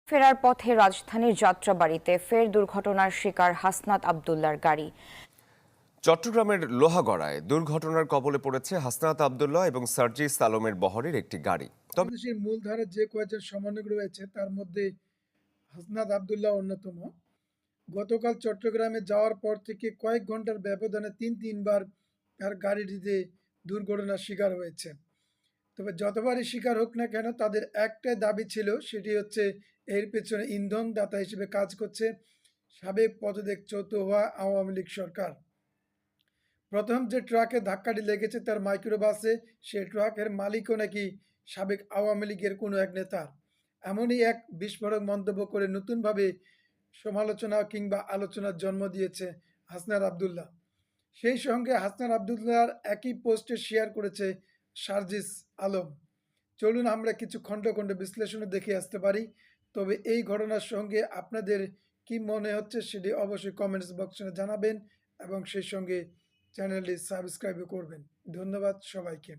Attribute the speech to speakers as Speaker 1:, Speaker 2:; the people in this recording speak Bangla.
Speaker 1: ফেরার পথে রাজধানীর যাত্রাবাড়ীতে ফের দুর্ঘটনার শিকার হাসনাত আব্দুল্লাহর গাড়ি।
Speaker 2: চট্টগ্রামের লোহাগড়ায় দুর্ঘটনার কবলে পড়েছে হাসনাত আব্দুল্লাহ এবং সার্জিস আলমের বহরের একটি গাড়ি। তবে
Speaker 3: বাংলাদেশের মূলধারার যে কয়েকজন সমন্বয়ক রয়েছে তার মধ্যে হাসনাত আব্দুল্লাহ অন্যতম। গতকাল চট্টগ্রামে যাওয়ার পর থেকে কয়েক ঘন্টার ব্যবধানে তিনবার তার গাড়িটিতে দুর্ঘটনার শিকার হয়েছে। তবে যতবারই শিকার হোক না কেন তাদের একটাই দাবি ছিল, সেটি হচ্ছে এর পেছনে ইন্ধনদাতা হিসেবে কাজ করছে সাবেক পদচ্যুত হওয়া আওয়ামী লীগ সরকার। প্রথম যে ট্রাকে ধাক্কাটি লেগেছে তার মাইক্রোবাসে, সে ট্রাকের মালিকও নাকি সাবেক আওয়ামী লীগের কোনো এক নেতা। এমনই এক বিস্ফোরক মন্তব্য করে নতুনভাবে সমালোচনা কিংবা আলোচনার জন্ম দিয়েছে হাসনাত আব্দুল্লাহ। সেই সঙ্গে হাসনাত আব্দুল্লাহর একই পোস্টে শেয়ার করেছে সার্জিস আলম। চলুন আমরা কিছু খণ্ড খণ্ড বিশ্লেষণে দেখে আসতে পারি। তবে এই ঘটনার সঙ্গে আপনাদের কি মনে হচ্ছে সেটি অবশ্যই কমেন্টস বক্সে জানাবেন এবং সেই সঙ্গে চ্যানেলটি সাবস্ক্রাইবও করবেন। ধন্যবাদ সবাইকে।